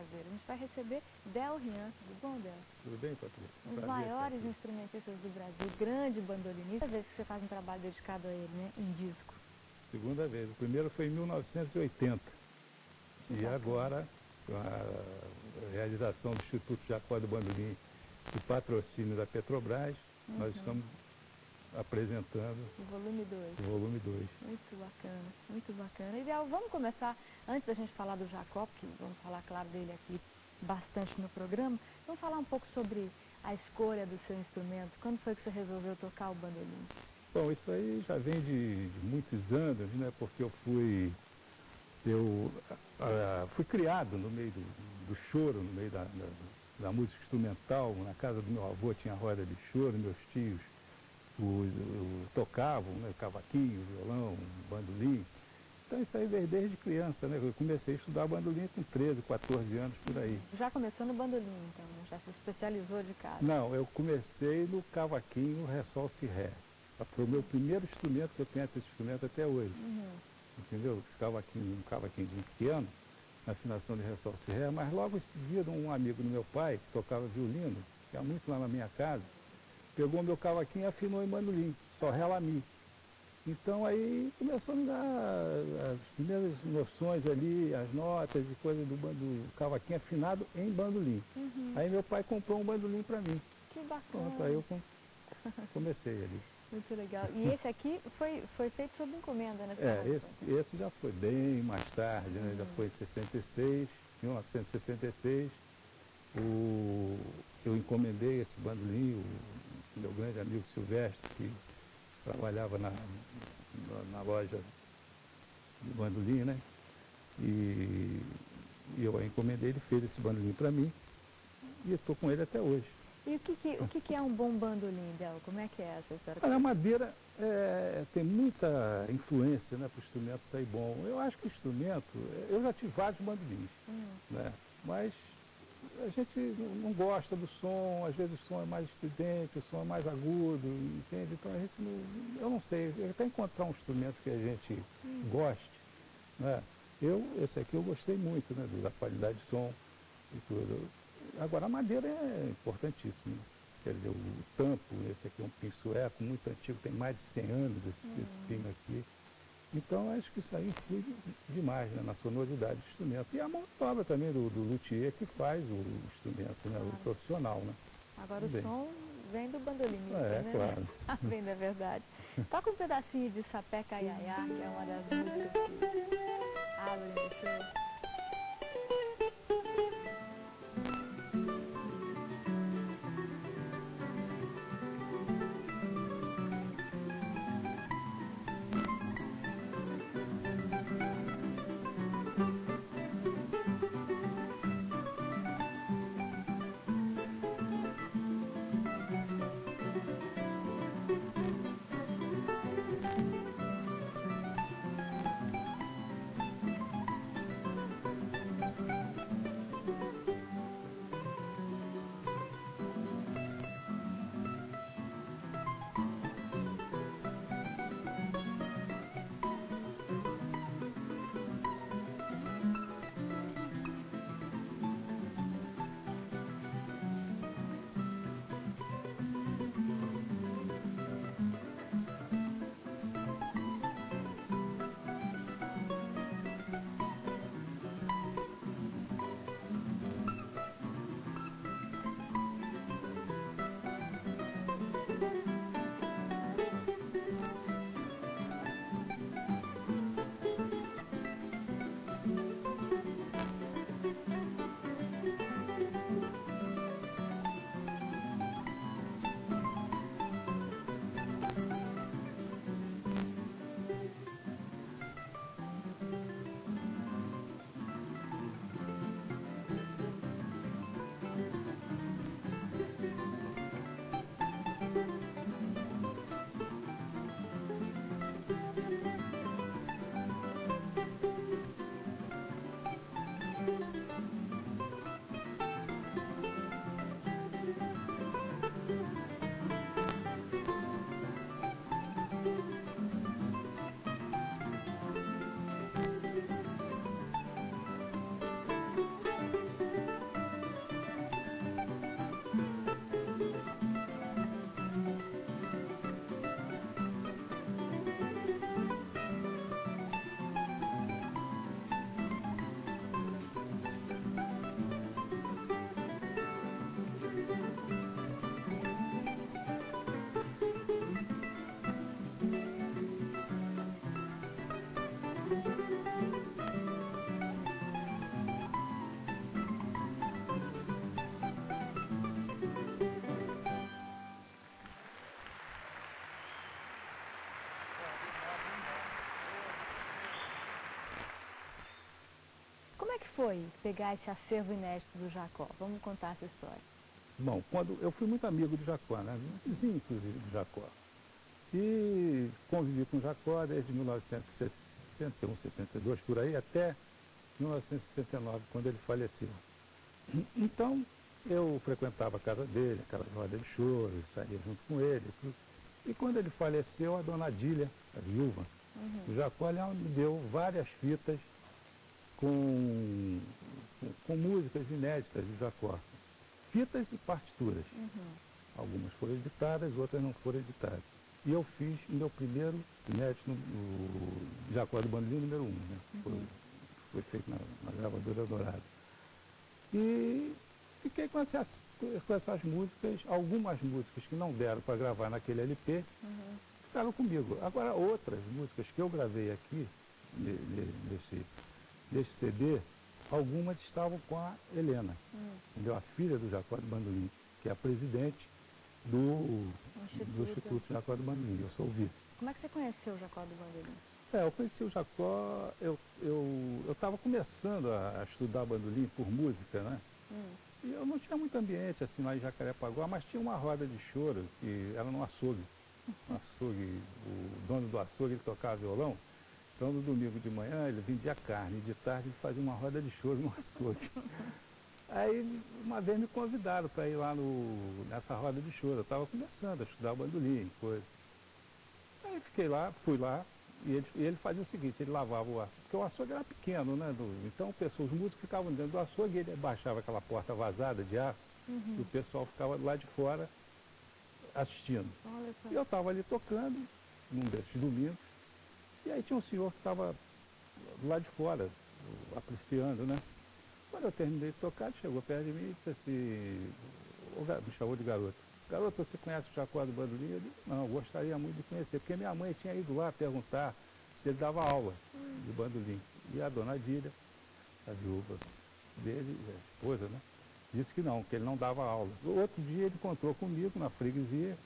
prazer. A gente vai receber Del Rian. Tudo bom, Del? Tudo bem, Patrícia? Um dos maiores instrumentistas do Brasil, grande bandolinista. Segunda vez que você faz um trabalho dedicado a ele, né? Em disco. Segunda vez. O primeiro foi em 1980. E agora, com a realização do Instituto Jacó do Bandolim e patrocínio da Petrobras, nós estamos apresentando o volume 2. O volume 2. Muito bacana, muito bacana. Ideal, vamos começar, antes da gente falar do Jacó, porque vamos falar, claro, dele aqui bastante no programa, vamos falar um pouco sobre a escolha do seu instrumento. Quando foi que você resolveu tocar o bandolim? Bom, isso aí já vem de muitos anos, né? Porque eu fui criado no meio do choro, no meio da música instrumental. Na casa do meu avô tinha roda de choro, meus tios tocavam, né, cavaquinho, violão, bandolim. Então isso aí veio desde criança, né? Eu comecei a estudar bandolim com 13, 14 anos, por aí. Já começou no bandolim, então, né? Já se especializou de casa? Não, eu comecei no cavaquinho, ré, sol, si, ré. Foi o meu primeiro instrumento, que eu tenho esse instrumento até hoje. Entendeu? Esse cavaquinho, um cavaquinhozinho pequeno, na afinação de ré, sol, si, ré. Mas logo em seguida, um amigo do meu pai, que tocava violino, que ia muito lá na minha casa, pegou o meu cavaquinho e afinou em bandolim, só ré, lá, mi. Então aí começou a me dar as primeiras noções ali, as notas e coisas do cavaquinho afinado em bandolim. Aí meu pai comprou um bandolim para mim. Que bacana. Pronto, aí eu comecei ali. Muito legal. E esse aqui foi feito sob encomenda, né? Esse já foi bem mais tarde, né? Já foi em 66, 1966. Eu encomendei esse bandolim, o meu grande amigo Silvestre, que trabalhava na loja de bandolim, né? E eu encomendei, ele fez esse bandolim para mim e eu estou com ele até hoje. E o que é um bom bandolim, Del? Como é que é essa história? A madeira tem muita influência, né, para o instrumento sair bom. Eu acho que o instrumento, eu já tive vários bandolins, né? Mas a gente não gosta do som, às vezes o som é mais estridente, o som é mais agudo, entende? Então a gente eu não sei, até encontrar um instrumento que a gente goste, né? Esse aqui eu gostei muito, né, da qualidade de som e tudo. Agora a madeira é importantíssima. Quer dizer, o tampo, esse aqui é um pinho sueco, muito antigo, tem mais de 100 anos esse pinho aqui. Então acho que isso aí influi demais, né, na sonoridade do instrumento. E a mão de obra também do luthier que faz o instrumento, né, o profissional, né? Agora o som vem do bandolinista, né? Claro. Vem da verdade. Toca um pedacinho de Sapé Caiaiá, que é uma das músicas que abrem o show. foi pegar esse acervo inédito do Jacó? Vamos contar essa história. Bom, quando eu fui muito amigo do Jacó, né? Vizinho, inclusive, do Jacó. E convivi com o Jacó desde 1961, 62, por aí, até 1969, quando ele faleceu. Então, eu frequentava a casa dele, aquela roda de choro, saía junto com ele. Tudo. E quando ele faleceu, a dona Adília, a viúva, o Jacó, ela me deu várias fitas com músicas inéditas do Jacó. Fitas e partituras. Algumas foram editadas, outras não foram editadas. E eu fiz meu primeiro inédito no Jacó do Bandolim número 1, né? Foi feito na gravadora Dourada. E fiquei com essas músicas, algumas músicas que não deram para gravar naquele LP, ficaram comigo. Agora, outras músicas que eu gravei aqui, nesse CD, algumas estavam com a Helena, entendeu? A filha do Jacó do Bandolim, que é a presidente do Instituto Jacó do Bandolim. Eu sou o vice. Como é que você conheceu o Jacó do Bandolim? Eu conheci o Jacó, eu estava começando a estudar bandolim por música, né? E eu não tinha muito ambiente assim lá em Jacarepaguá, mas tinha uma roda de choro que era no açougue. Um açougue, o dono do açougue, ele tocava violão. Então no domingo de manhã ele vendia carne, de tarde ele fazia uma roda de choro no açougue. Aí uma vez me convidaram para ir lá nessa roda de choro. Eu estava começando a estudar bandolim, coisa. Aí fiquei lá, fui lá. E ele fazia o seguinte, ele lavava o açougue, porque o açougue era pequeno, né? Então os músicos ficavam dentro do açougue, ele baixava aquela porta vazada de aço, e o pessoal ficava lá de fora assistindo. Olha só. E eu estava ali tocando, num desses domingos, e aí tinha um senhor que estava lá de fora, apreciando, né? Quando eu terminei de tocar, ele chegou perto de mim e disse assim, me chamou de garoto. Garoto, você conhece o Jacó do Bandolim? Eu disse, não, gostaria muito de conhecer, porque minha mãe tinha ido lá perguntar se ele dava aula de bandolim. E a dona Adília, a viúva dele, a esposa, né, disse que não, que ele não dava aula. No outro dia ele encontrou comigo na freguesia,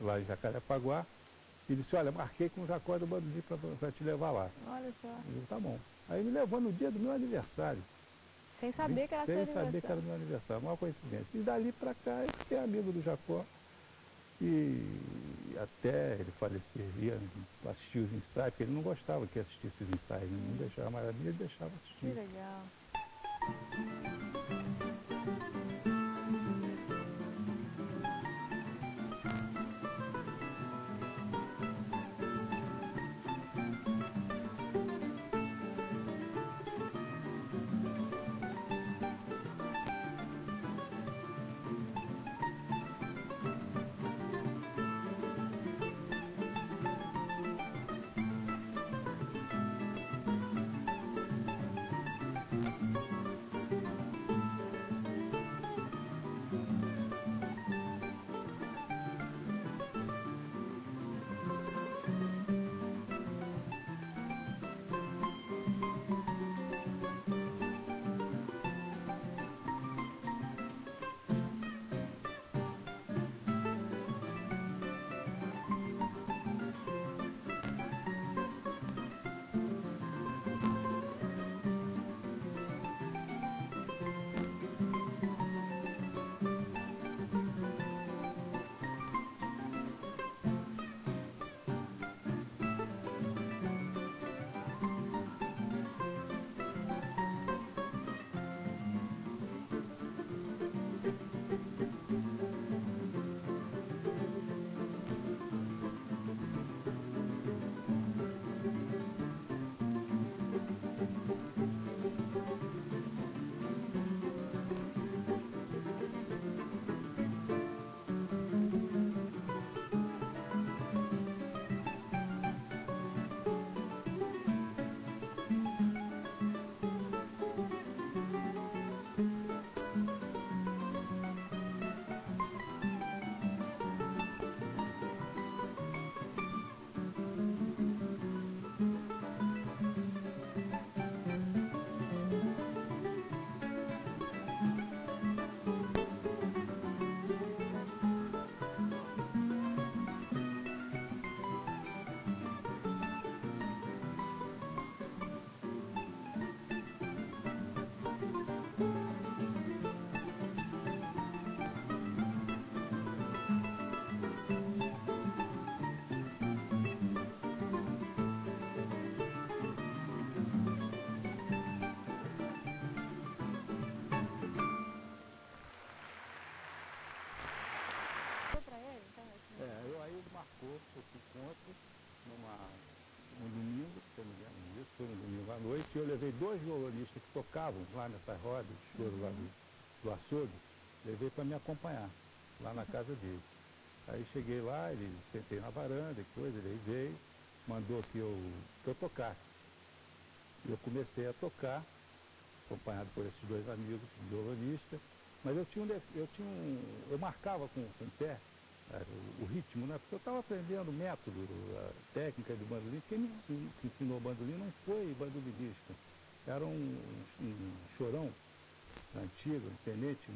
lá em Jacarepaguá, e disse, olha, marquei com o Jacó do Bandolim para te levar lá. Olha só. Eu disse, tá bom. Aí me levou no dia do meu aniversário. Sem saber que era seu Sem saber que era meu aniversário, uma coincidência. E dali para cá eu fiquei amigo do Jacó. E até ele falecer, ia assistir os ensaios, porque ele não gostava que assistisse os ensaios, ele não deixava maravilha, ele deixava assistir. Que legal. noite, e eu levei 2 violonistas que tocavam lá nessa roda de choro lá do açougue, levei para me acompanhar lá na casa dele. Aí cheguei lá, ele sentei na varanda e coisa, ele veio, mandou que eu tocasse. E eu comecei a tocar, acompanhado por esses 2 amigos violonistas, mas eu marcava com o pé o ritmo, né? Porque eu estava aprendendo o método, a técnica de bandolim. Quem me ensinou bandolim não foi bandolinista, era um chorão antigo, um tenente,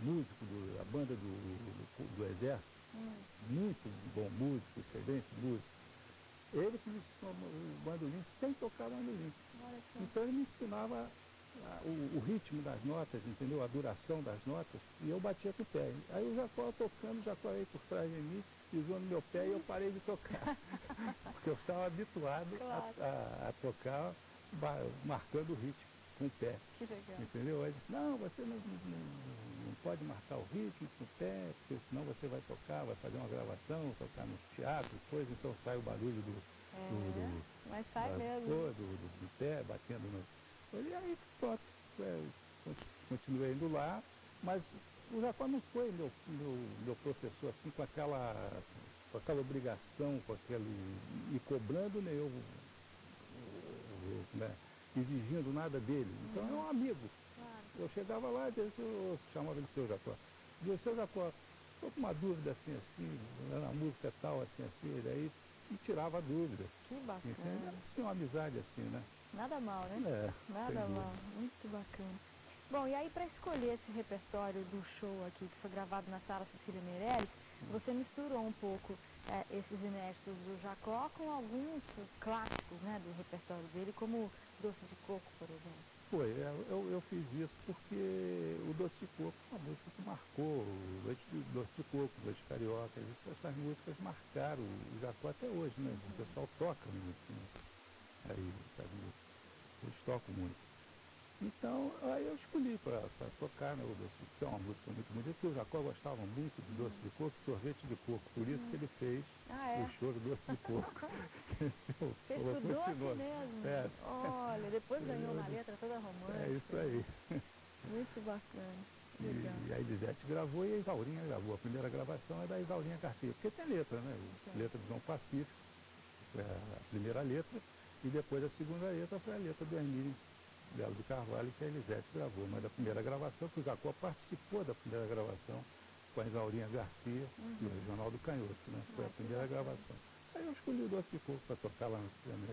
músico da banda do Exército, muito bom músico, excelente músico. Ele que me ensinou o bandolim sem tocar bandolim. Então ele me ensinava o ritmo das notas, entendeu? A duração das notas, e eu batia com o pé. Aí eu já estava tocando, já estava aí por trás de mim, pisou no meu pé e eu parei de tocar. Porque eu estava habituado a tocar marcando o ritmo com o pé. Que legal. Entendeu? Aí disse, não, você não pode marcar o ritmo com o pé, porque senão você vai tocar, vai fazer uma gravação, tocar no teatro, coisa, então sai o barulho mas sai mesmo. do pé, batendo no... E aí, pronto, continuei indo lá, mas o Jacó não foi meu professor assim, com aquela obrigação, com aquele me cobrando, nem eu né, exigindo nada dele. Então é um amigo. Claro. Eu chegava lá e eu chamava ele seu Jacó. Dizia, seu Jacó, estou com uma dúvida assim, na música tal, assim, ele aí me tirava a dúvida. Que bacana. Entende? Era assim, uma amizade assim, né? Nada mal, né? Nada mal, muito bacana. Bom, e aí para escolher esse repertório do show aqui, que foi gravado na Sala Cecília Meirelles, você misturou um pouco esses inéditos do Jacó com alguns clássicos, né, do repertório dele, como Doce de Coco, por exemplo. Foi, eu fiz isso porque o Doce de Coco é uma música que marcou, o Doce de Coco, o Leite Carioca, essas músicas marcaram o Jacó até hoje, né? O pessoal toca muito, né? Aí, sabe, eles tocam muito. Então, aí eu escolhi para tocar, né, o Doce de Coco, que é uma música muito bonita, porque o Jacó gostava muito de Doce de Coco e Sorvete de Coco, por isso que ele fez o choro Doce de Coco. Fez pro doce mesmo? Olha, depois ganhou uma letra toda romântica. É isso aí. Muito bacana. Legal. E a Elisete gravou e a Isaurinha gravou. A primeira gravação é da Isaurinha Garcia, porque tem letra, né? Letra do João Pacífico, foi a primeira letra, e depois a segunda letra foi a letra do Hermínio Belo de Carvalho, que a Elisete gravou. Mas da primeira gravação, que o Jacó participou da primeira gravação com a Isaurinha Garcia, do Regional do Canhoto, né? Foi a primeira gravação. Aí eu escolhi o Doce de Coco para tocar lá no cinema.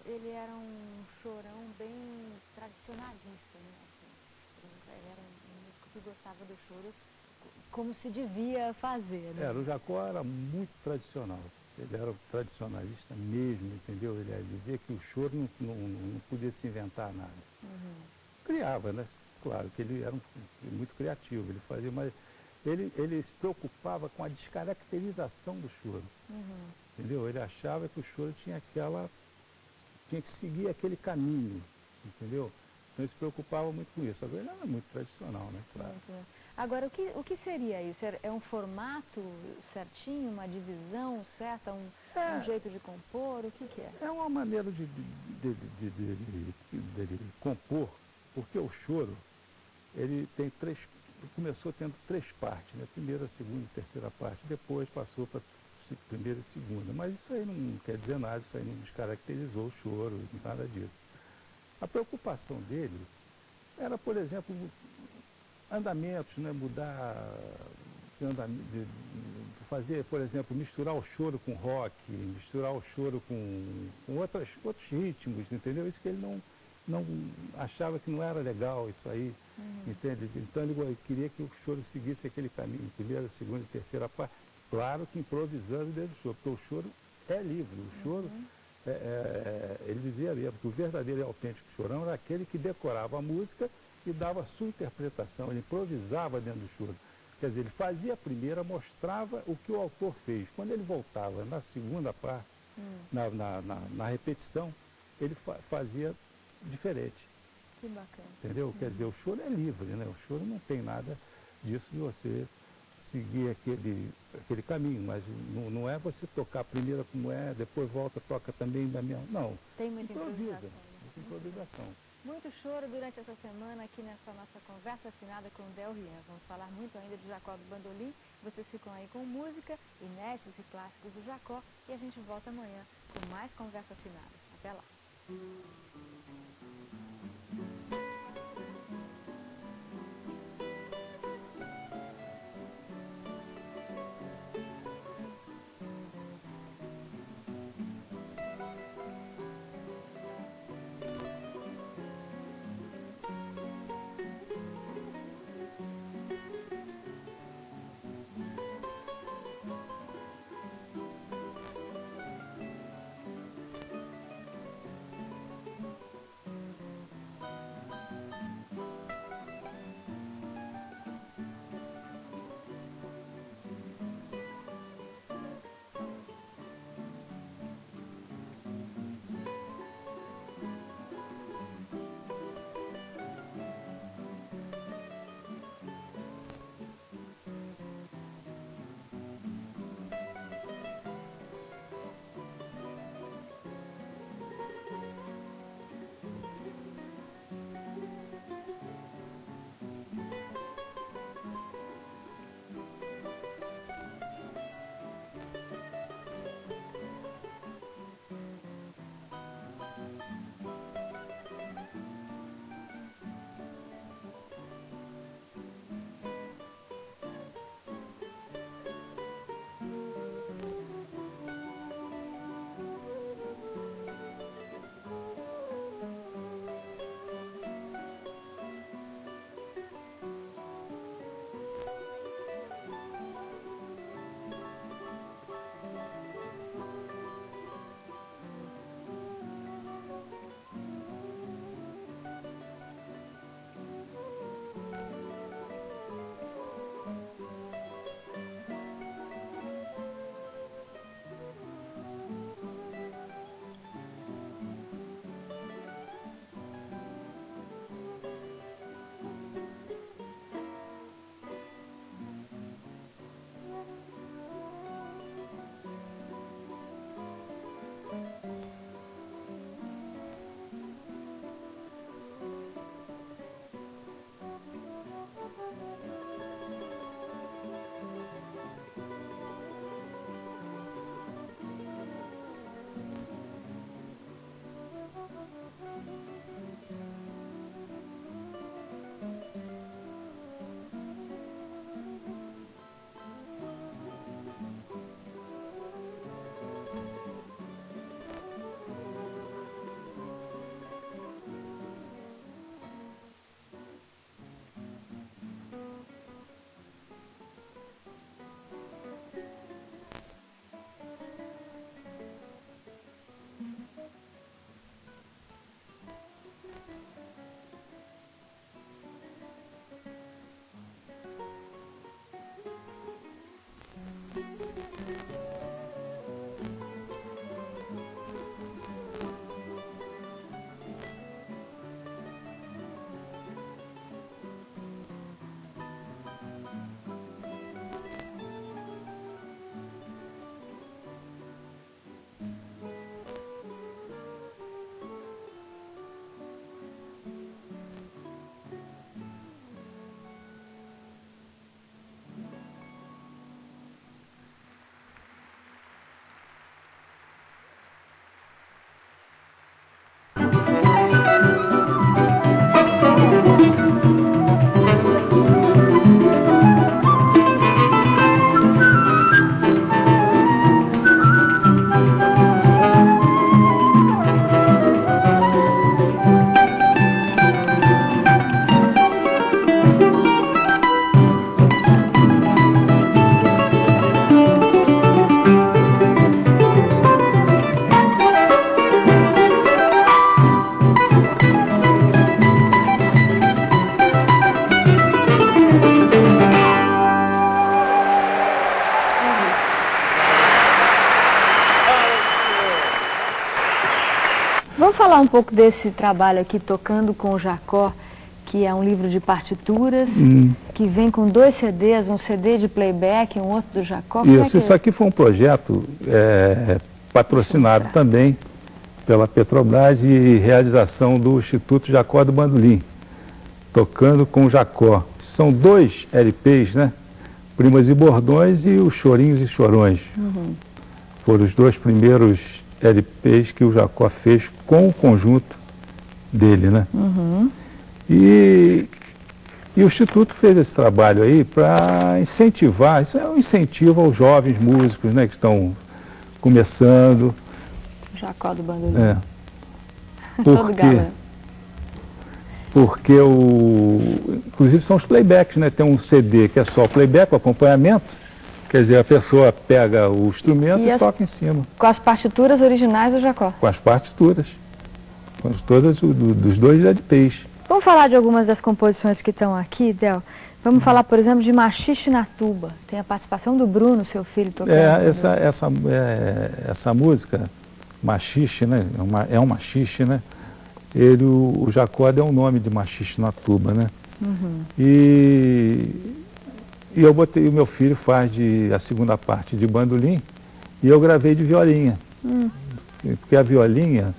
ele era um chorão bem tradicionalista, né? Assim, ele era um músico que gostava do choro como se devia fazer, né? O Jacó era muito tradicional. Ele era tradicionalista mesmo, entendeu? Ele dizia que o choro não podia se inventar nada. Criava, né? Claro que ele era muito criativo, ele fazia, mas ele se preocupava com a descaracterização do choro. Entendeu? Ele achava que o choro tinha que seguir aquele caminho, entendeu? Então ele se preocupava muito com isso. Agora ele era muito tradicional, né? Claro. Agora, o que seria isso? É um formato certinho, uma divisão certa, um jeito de compor? O que é? É uma maneira de compor, porque o choro, ele começou tendo três partes, né? Primeira, segunda e terceira parte, depois passou para primeira e segunda. Mas isso aí não quer dizer nada, isso aí não descaracterizou o choro, nada disso. A preocupação dele era, por exemplo, andamentos, né? Mudar, fazer, por exemplo, misturar o choro com rock, misturar o choro com outros ritmos, entendeu? Isso que ele não achava que não era legal, isso aí, entende? Então ele queria que o choro seguisse aquele caminho, primeira, segunda e terceira parte, claro que improvisando dentro do choro, porque o choro é livre, o choro, ele dizia mesmo que o verdadeiro e autêntico chorão era aquele que decorava a música e dava a sua interpretação, ele improvisava dentro do choro. Quer dizer, ele fazia a primeira, mostrava o que o autor fez. Quando ele voltava na segunda parte, na repetição, ele fazia diferente. Que bacana. Entendeu? Quer dizer, o choro é livre, né? O choro não tem nada disso de você seguir aquele caminho, mas não é você tocar a primeira como é, depois volta, toca também da mesma. Não. Tem muita improvisação. Muita improvisação. Muito choro durante essa semana aqui nessa nossa conversa afinada com o Del Rian. Vamos falar muito ainda de Jacó do Bandolim. Vocês ficam aí com música, inéditos e clássicos do Jacó. E a gente volta amanhã com mais conversa afinada. Até lá. Vamos falar um pouco desse trabalho aqui, Tocando com o Jacó, que é um livro de partituras, que vem com 2 CDs, um CD de playback e um outro do Jacó. Isso aqui foi um projeto patrocinado também pela Petrobras e realização do Instituto Jacó do Bandolim, Tocando com o Jacó. São 2 LPs, né? Primas e Bordões e os Chorinhos e Chorões. Foram os 2 primeiros LPs que o Jacó fez com o conjunto dele, né? E o Instituto fez esse trabalho aí para incentivar, isso é um incentivo aos jovens músicos, né, que estão começando. Jacó do Bandolim. Por quê? Porque inclusive são os playbacks, né? Tem um CD que é só o playback, o acompanhamento. Quer dizer, a pessoa pega o instrumento e toca em cima. Com as partituras originais do Jacó? Com as partituras. Com todas dos 2 LPs. Vamos falar de algumas das composições que estão aqui, Del? Vamos falar, por exemplo, de Machixe na Tuba. Tem a participação do Bruno, seu filho, tocando. Essa música, Machixe, né? É um machixe, né? O Jacó deu um nome de Machixe na Tuba, né? E eu botei, o meu filho faz a segunda parte de bandolim e eu gravei de violinha. Porque a violinha,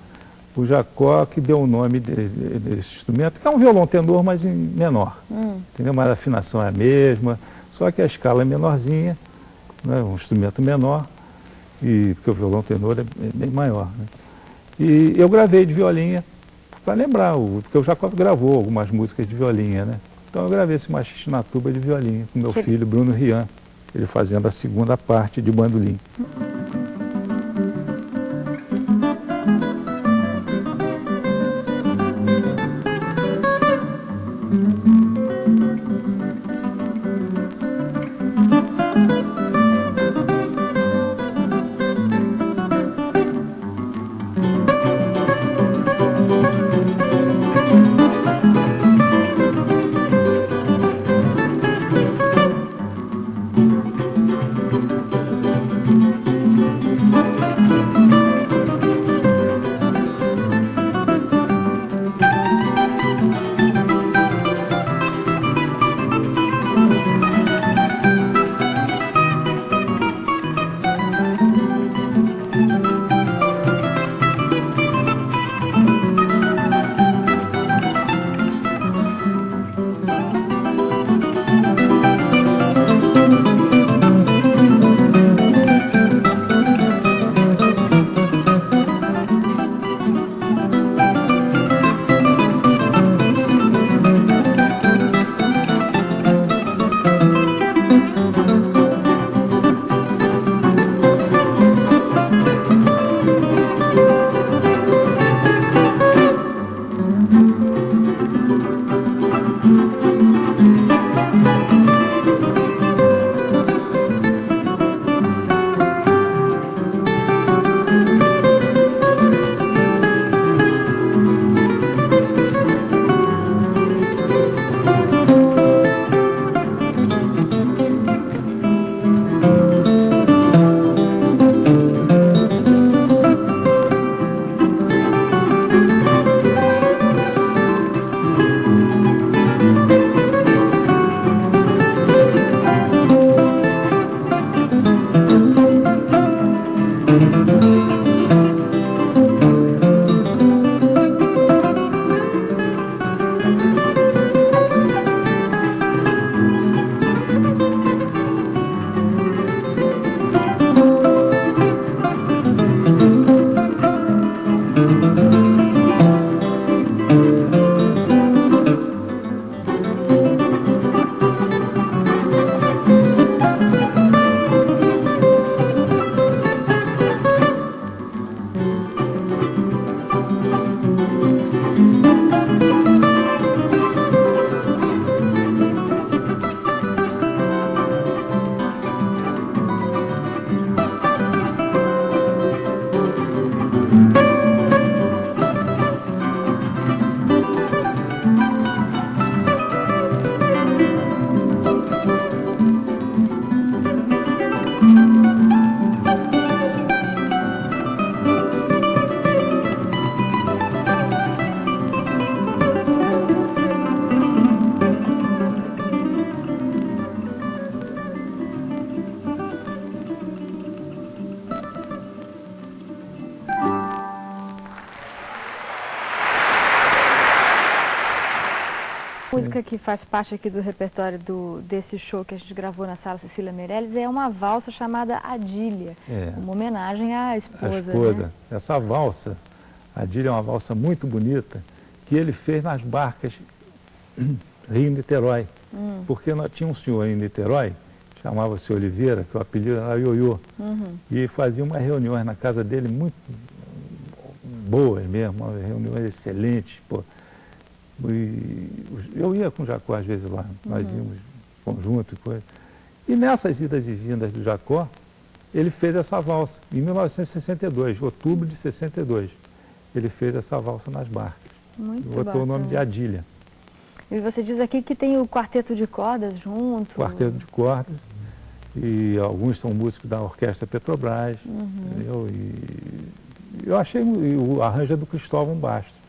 o Jacó que deu o nome desse instrumento, que é um violão tenor, mas menor. Entendeu? Mas a afinação é a mesma, só que a escala é menorzinha, né? Um instrumento menor, porque o violão tenor é bem maior. Né? E eu gravei de violinha para lembrar, porque o Jacó gravou algumas músicas de violinha, né? Então eu gravei esse Machixe na Tuba de violinha com meu filho Bruno Rian, ele fazendo a segunda parte de bandolim. música que faz parte aqui do repertório desse show que a gente gravou na Sala Cecília Meirelles é uma valsa chamada Adília, uma homenagem à esposa. A esposa. Né? Essa valsa, Adília é uma valsa muito bonita, que ele fez nas barcas Rio-Niterói. Porque tinha um senhor em Niterói, chamava-se Oliveira, que o apelido era Ioiô, e fazia umas reuniões na casa dele muito boas mesmo, uma reuniões excelentes. Pô. E eu ia com o Jacó às vezes lá, nós íamos conjunto e coisa. E nessas idas e vindas do Jacó, ele fez essa valsa, em 1962, outubro de 62. Ele fez essa valsa nas barcas. Muito botou bacana. O nome de Adília. E você diz aqui que tem o quarteto de cordas junto. Quarteto de cordas. E alguns são músicos da Orquestra Petrobras. Entendeu? E eu achei o arranjo é do Cristóvão Bastos.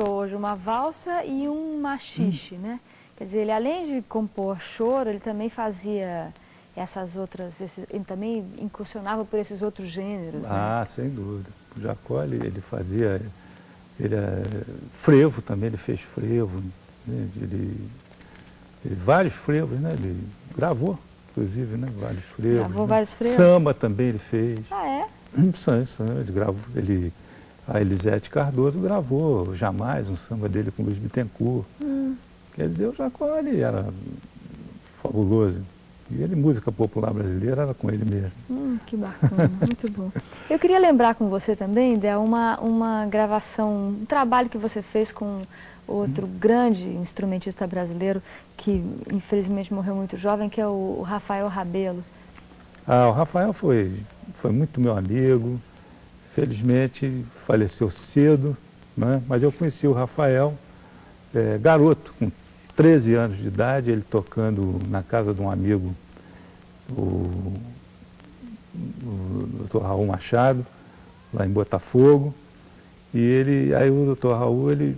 mostrou hoje uma valsa e um machixe, né? Quer dizer, ele além de compor choro, ele também fazia essas outras, ele também incursionava por esses outros gêneros, né? Ah, sem dúvida. O Jacó, ele fazia, frevo também, ele fez frevo, né? Vários frevos, né? Ele gravou, inclusive, né? Vários frevos. Gravou né? vários frevos? Samba também ele fez. Ah, é? Samba, ele gravou, a Elisete Cardoso gravou Jamais, um samba dele com Luiz Bittencourt. Quer dizer, o Jacó, ele era fabuloso. E ele, música popular brasileira, era com ele mesmo. Que bacana, muito bom. Eu queria lembrar com você também, Dé, uma gravação, um trabalho que você fez com outro grande instrumentista brasileiro, que infelizmente morreu muito jovem, que é o Rafael Rabelo. Ah, o Rafael foi muito meu amigo, felizmente faleceu cedo, né? Mas eu conheci o Rafael, garoto, com 13 anos de idade, ele tocando na casa de um amigo, o Dr. Raul Machado, lá em Botafogo. E aí o Dr. Raul, ele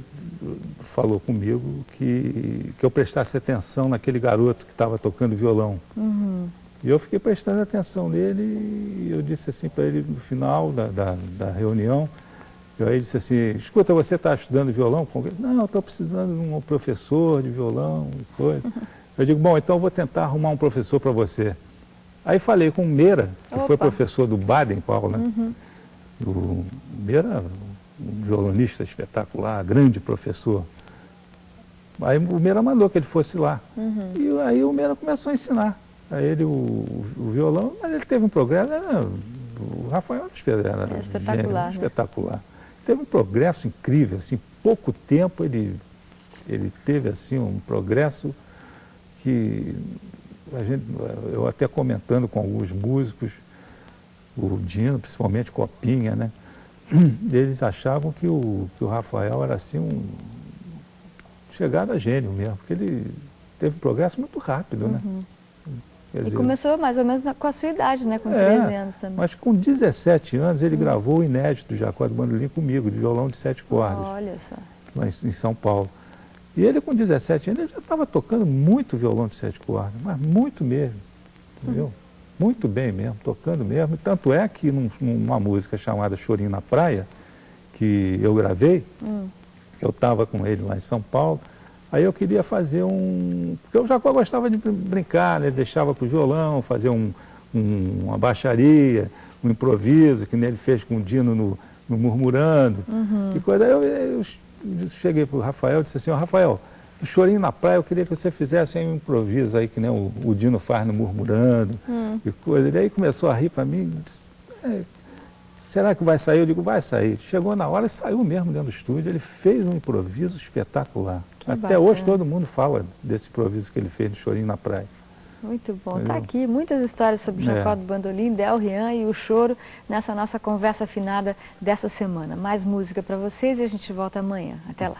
falou comigo que eu prestasse atenção naquele garoto que estava tocando violão. E eu fiquei prestando atenção nele e eu disse assim para ele no final da reunião, aí disse assim, escuta, você está estudando violão? Não, eu estou precisando de um professor de violão e coisa. Eu digo, bom, então eu vou tentar arrumar um professor para você. Aí falei com o Meira, que foi professor do Baden Powell, né? O Meira, um violonista espetacular, grande professor. Aí o Meira mandou que ele fosse lá. E aí o Meira começou a ensinar a ele o violão, mas ele teve um progresso, o Rafael era espetacular, gênio, né? Espetacular. Teve um progresso incrível, assim, pouco tempo ele teve assim um progresso que eu até comentando com alguns músicos, o Dino, principalmente Copinha, né? Eles achavam que o Rafael era assim chegado a gênio mesmo, porque ele teve um progresso muito rápido, né? Quer dizer, começou mais ou menos com a sua idade, né? Com 13 anos também. Mas com 17 anos ele gravou o inédito do Jacó do Bandolim comigo, de violão de 7 cordas. Olha só. Lá em São Paulo. E ele com 17 anos ele já estava tocando muito violão de 7 cordas, mas muito mesmo, entendeu? Muito bem mesmo, tocando mesmo. Tanto é que numa música chamada Chorinho na Praia, que eu gravei, eu estava com ele lá em São Paulo, aí eu queria fazer porque o Jacó gostava de brincar, né? Ele deixava para o violão, fazer uma baixaria, um improviso, que nem ele fez com o Dino no Murmurando, que coisa. Aí eu cheguei para o Rafael e disse assim, Rafael, o Chorinho na Praia, eu queria que você fizesse um improviso aí, que nem o Dino faz no Murmurando, e coisa. E aí começou a rir para mim, disse, será que vai sair? Eu digo, vai sair. Chegou na hora e saiu mesmo dentro do estúdio, ele fez um improviso espetacular. Até hoje todo mundo fala desse improviso que ele fez de Chorinho na Praia. Muito bom. Está aqui muitas histórias sobre Jacó do Bandolim, Del Rian e o choro nessa nossa conversa afinada dessa semana. Mais música para vocês e a gente volta amanhã. Até lá.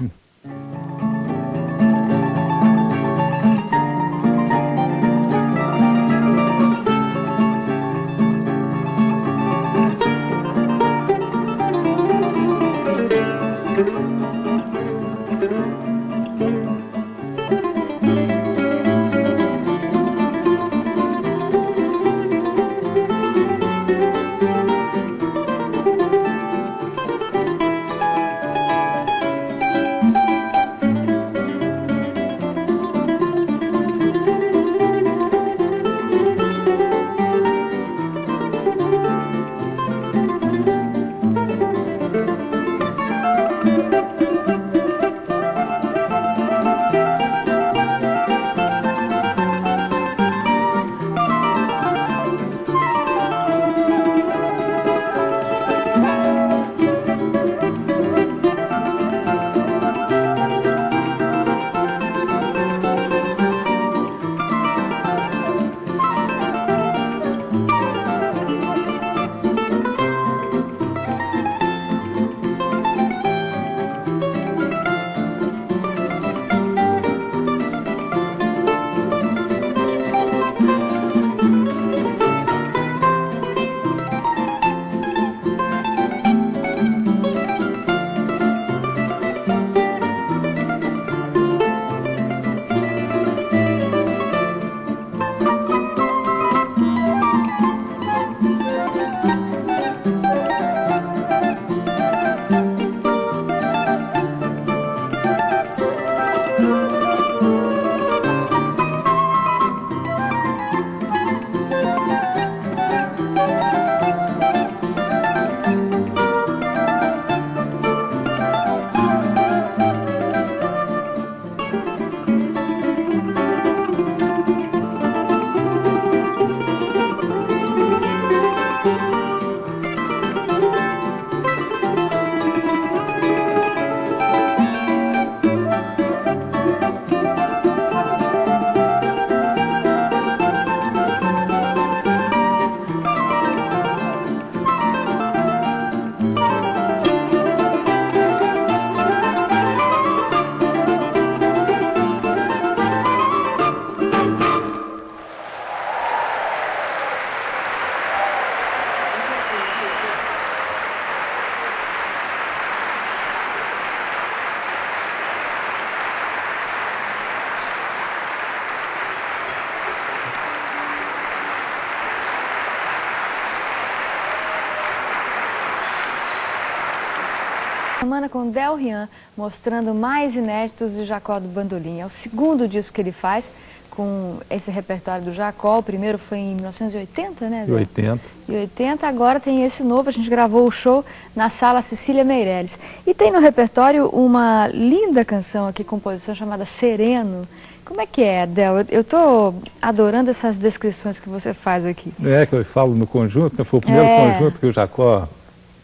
Semana com Del Rian, mostrando mais inéditos de Jacó do Bandolim. É o segundo disco que ele faz com esse repertório do Jacó. O primeiro foi em 1980, né, Del? 80. E 80, agora tem esse novo. A gente gravou o show na Sala Cecília Meirelles. E tem no repertório uma linda canção aqui, composição chamada Sereno. Como é que é, Del? Eu estou adorando essas descrições que você faz aqui. É, que eu falo no conjunto, né? Foi o primeiro conjunto que o Jacó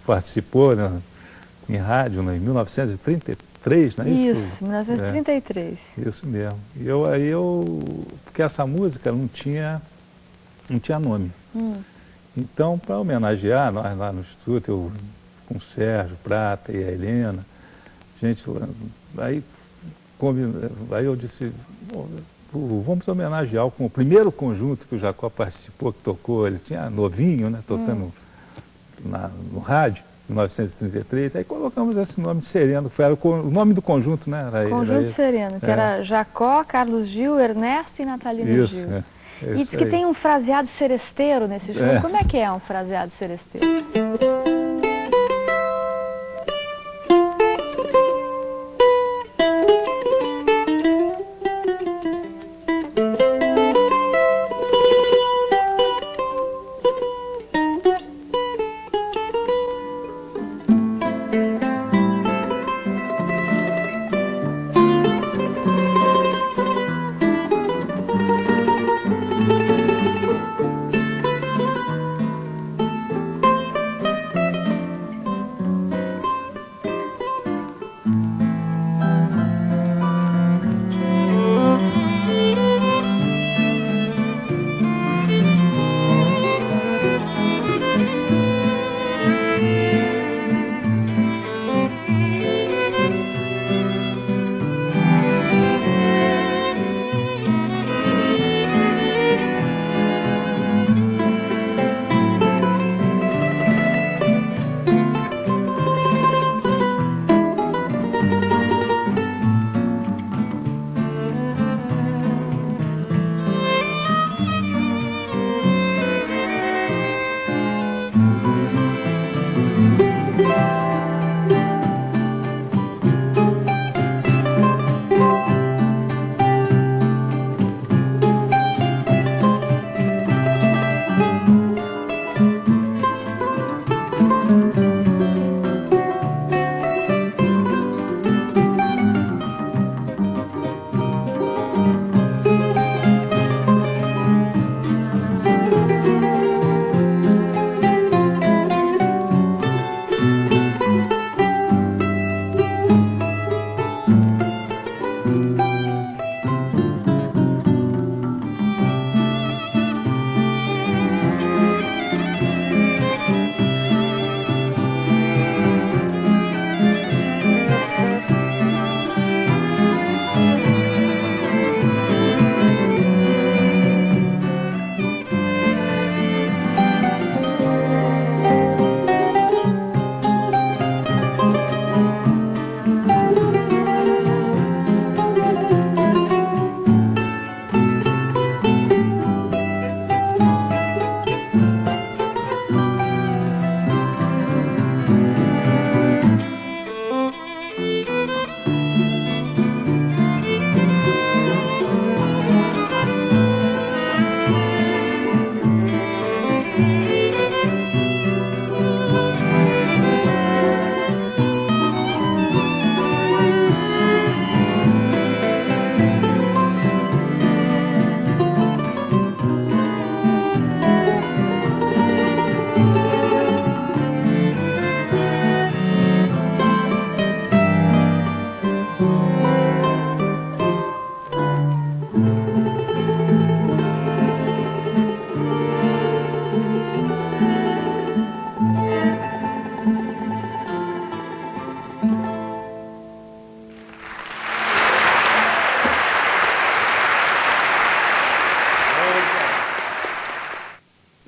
participou, né? Em rádio, né? Em 1933, não é isso? Isso, 1933. Isso mesmo. E porque essa música não tinha nome. Então, para homenagear, nós lá no estúdio, eu, com o Sérgio Prata e a Helena, gente, aí eu disse, vamos homenagear o primeiro conjunto que o Jacó participou, que tocou, ele tinha novinho, né, tocando no rádio, em 1933, aí colocamos esse nome de Sereno, que era o nome do conjunto, né? Conjunto Sereno, que era Jacó, Carlos Gil, Ernesto e Natalina Gil. E diz que tem um fraseado seresteiro nesse show. Como é que é um fraseado seresteiro?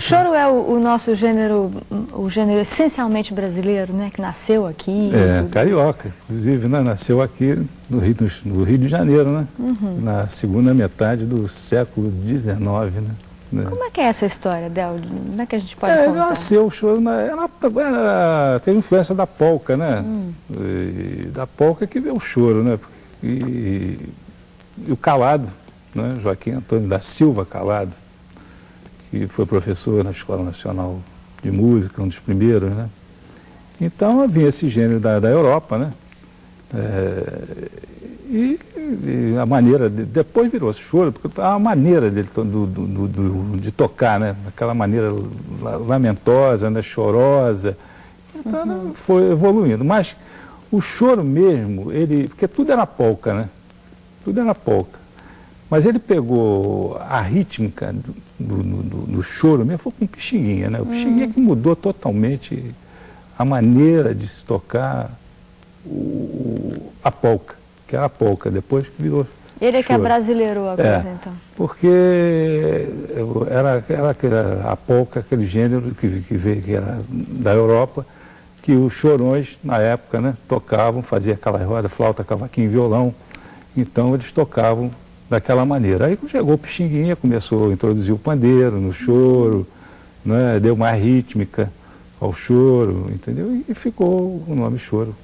Choro é o nosso gênero, o gênero essencialmente brasileiro, né? Que nasceu aqui. Carioca. Inclusive, né, nasceu aqui no Rio de Janeiro, né? Na segunda metade do século XIX, né? né? Como é que é essa história, Del? Como é que a gente pode contar? Nasceu o choro, teve influência da polca, né? Da polca que veio o choro, né? E o Calado, né? Joaquim Antônio da Silva Calado, que foi professor na Escola Nacional de Música, um dos primeiros, né? Então vinha esse gênero da Europa, né? E a maneira, depois virou choro, porque a maneira dele de tocar, né? Aquela maneira lamentosa, né? Chorosa. Então foi evoluindo. Mas o choro mesmo, porque tudo era polca, né? Tudo era polca. Mas ele pegou a rítmica do choro mesmo, foi com Pixinguinha, né? O Pixinguinha que mudou totalmente a maneira de se tocar a polca, que era a polca, depois que virou Ele é choro. que abrasileirou a coisa, então. Porque era a polca, aquele gênero que veio, que era da Europa, que os chorões, na época, né, tocavam, faziam aquela roda, flauta, cavaquinho, violão. Então, eles tocavam daquela maneira. Aí chegou o Pixinguinha, começou a introduzir o pandeiro no choro, né, deu mais rítmica ao choro, entendeu? E ficou o nome choro.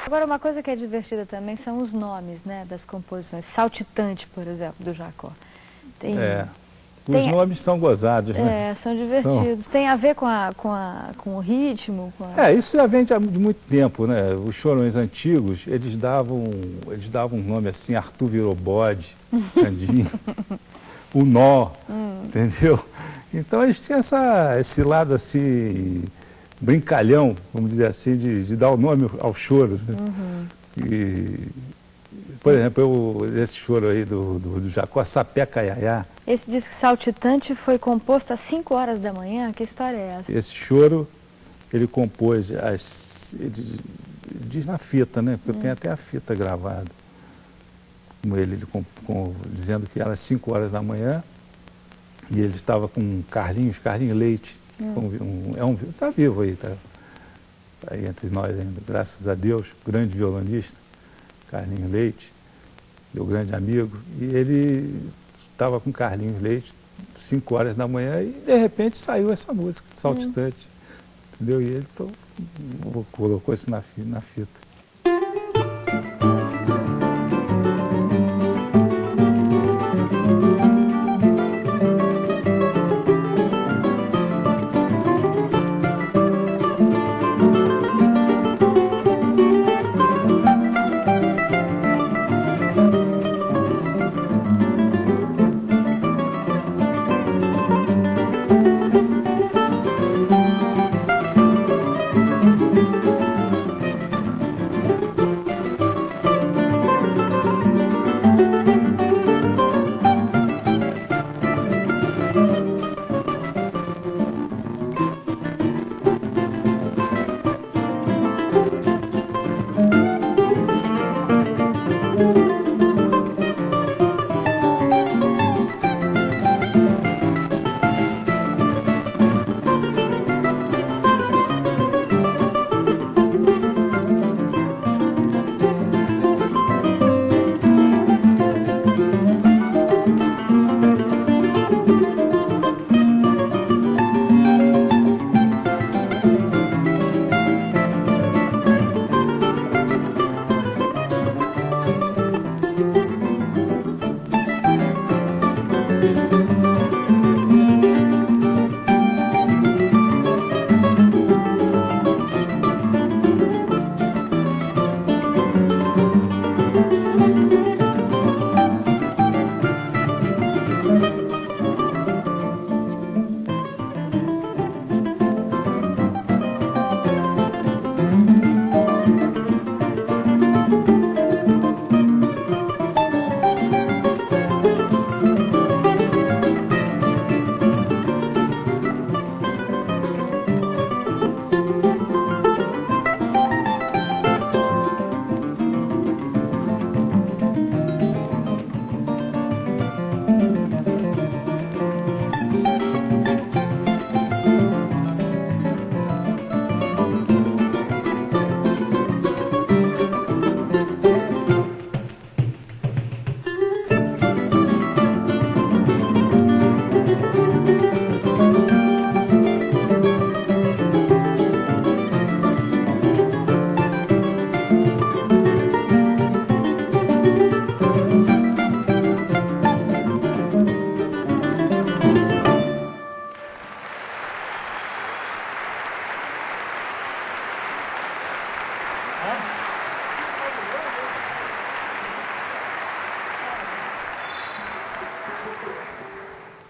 Agora, uma coisa que é divertida também são os nomes, né, das composições. Saltitante, por exemplo, do Jacó. Os nomes são gozados, né? São divertidos. Tem a ver com o ritmo? Isso já vem de muito tempo, né? Os chorões antigos, eles davam um nome assim, Arthur virou bode, Candinho, o nó, entendeu? Então eles tinham esse lado assim, brincalhão, vamos dizer assim, de dar o nome ao choro. Né? Por exemplo, esse choro aí do Jacó, Sapé Caiaiá. Esse disco Saltitante foi composto às 5 horas da manhã? Que história é essa? Esse choro, ele compôs, ele diz na fita, né? Porque eu tenho até a fita gravada. Com ele dizendo que era às 5 horas da manhã, E ele estava com Carlinhos Leite, está vivo aí, tá aí entre nós ainda, graças a Deus, grande violonista, Carlinhos Leite, meu grande amigo, e ele estava com Carlinhos Leite, 5 horas da manhã, e de repente saiu essa música, Saltitante, entendeu? E ele colocou isso na fita.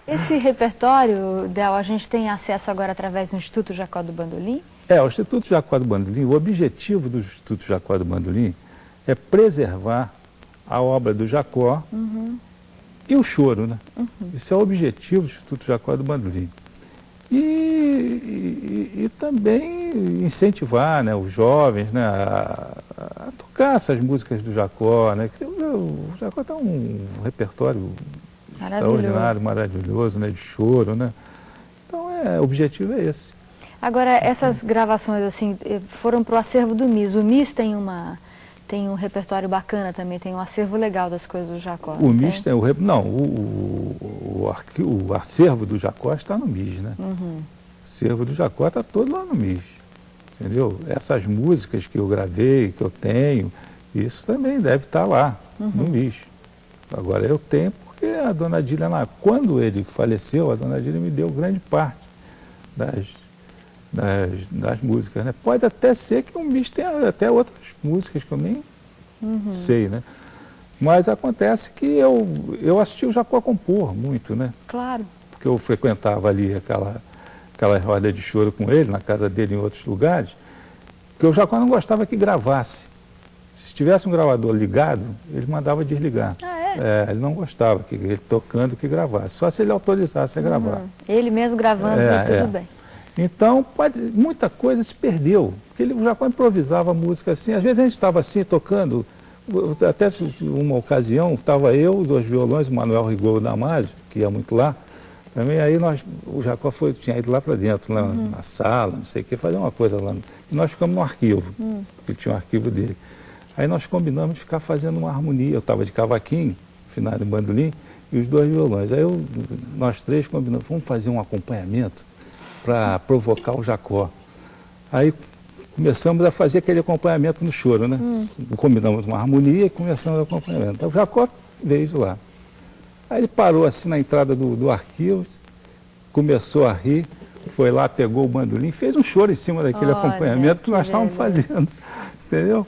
Esse repertório, Del, a gente tem acesso agora através do Instituto Jacó do Bandolim? O Instituto Jacó do Bandolim, o objetivo do Instituto Jacó do Bandolim é preservar a obra do Jacó e o choro, né? Esse é o objetivo do Instituto Jacó do Bandolim. E também incentivar, né, os jovens, né, a tocar essas músicas do Jacó, né? O Jacó tem um repertório extraordinário, maravilhoso, né, de choro, né? Então, o objetivo é esse. Agora, essas gravações, assim, foram para o acervo do MIS. O MIS tem um repertório bacana também, tem um acervo legal das coisas do Jacó. O MIS tem o acervo do Jacó está no MIS, né? O acervo do Jacó está todo lá no MIS, entendeu? Essas músicas que eu gravei, que eu tenho, isso também deve estar lá, no MIS. Agora, eu tenho porque a dona Adília, quando ele faleceu, a dona Adília me deu grande parte das músicas, né? Pode até ser que o MIS tenha até outras músicas que eu nem sei, né? Mas acontece que eu assisti o Jacó compor muito, né? Claro. Porque eu frequentava ali aquela roda de choro com ele, na casa dele, em outros lugares, porque o Jacó não gostava que gravasse. Se tivesse um gravador ligado, ele mandava desligar. Ele não gostava que ele tocando que gravasse, só se ele autorizasse a gravar. Ele mesmo gravando, tudo bem. Então, muita coisa se perdeu, porque ele já improvisava música assim. Às vezes a gente estava assim, tocando, até uma ocasião, estava eu, 2 violões, o Manuel Rigol Damasio, que ia muito lá, Também aí o Jacó tinha ido lá para dentro, lá na sala, não sei o que, fazer uma coisa lá. E nós ficamos no arquivo, que tinha um arquivo dele. Aí nós combinamos de ficar fazendo uma harmonia. Eu estava de cavaquinho, afinado em bandolim, e os 2 violões. Aí nós 3 combinamos, vamos fazer um acompanhamento para provocar o Jacó. Aí começamos a fazer aquele acompanhamento no choro, né? Combinamos uma harmonia e começamos o acompanhamento. Então o Jacó veio de lá. Aí ele parou assim na entrada do arquivo, começou a rir, foi lá, pegou o bandolim, fez um choro em cima daquele acompanhamento que nós estávamos fazendo, entendeu?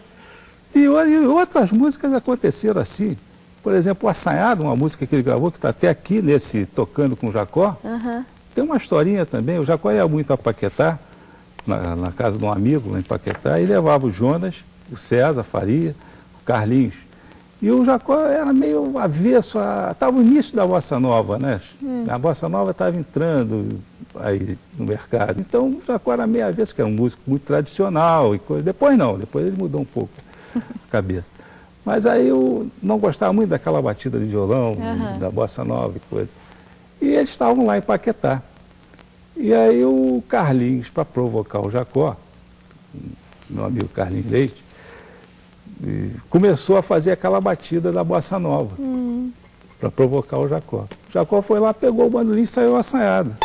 E outras músicas aconteceram assim. Por exemplo, o Assanhado, uma música que ele gravou, que está até aqui nesse Tocando com o Jacó, tem uma historinha também. O Jacó ia muito a Paquetá, na casa de um amigo lá em Paquetá, e levava o Jonas, o César Faria, o Carlinhos. E o Jacó era meio avesso, estava no início da Bossa Nova, né? A Bossa Nova estava entrando aí no mercado. Então o Jacó era meio avesso, que era um músico muito tradicional. E coisa. Depois não, depois ele mudou um pouco a cabeça. Mas aí eu não gostava muito daquela batida de violão, da Bossa Nova e coisa. E eles estavam lá em Paquetá. E aí o Carlinhos, para provocar o Jacó, meu amigo Carlinhos Leite, começou a fazer aquela batida da Bossa Nova, para provocar o Jacó. O Jacó foi lá, pegou o bandolim e saiu assanhado.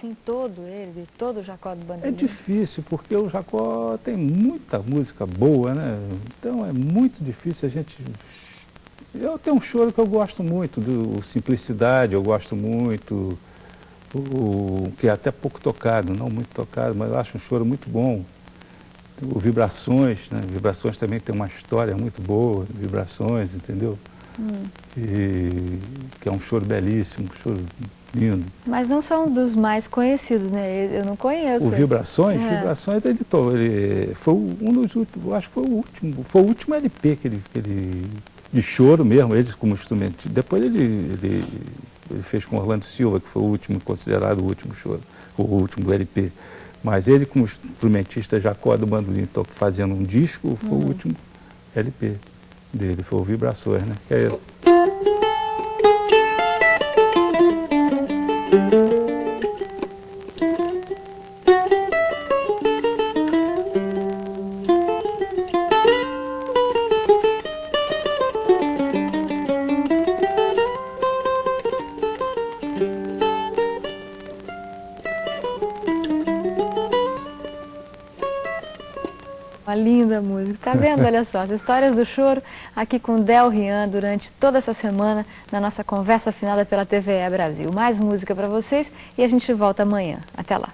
assim, todo ele, todo o Jacó do Bandolim? É difícil, porque o Jacó tem muita música boa, né? Então é muito difícil a gente... Eu tenho um choro que eu gosto muito, do Simplicidade, eu gosto muito, que é até pouco tocado, não muito tocado, mas eu acho um choro muito bom. O Vibrações, né? Vibrações também tem uma história muito boa, Vibrações, entendeu? Que é um choro belíssimo, um choro lindo. Mas não são dos mais conhecidos, né? Eu não conheço. O Vibrações, É. Vibrações ele editou, ele foi um dos últimos, eu acho que foi o último LP que ele de choro mesmo, ele como instrumento. Depois ele fez com Orlando Silva, que foi o último, considerado o último choro, o último LP. Mas ele, como instrumentista Jacó do bandolim, fazendo um disco, foi o último LP dele, foi o Vibrações, né? Que é Uma linda música. Tá vendo? Olha só, as histórias do choro aqui com Del Rian durante toda essa semana na nossa conversa afinada pela TVE Brasil. Mais música para vocês e a gente volta amanhã. Até lá.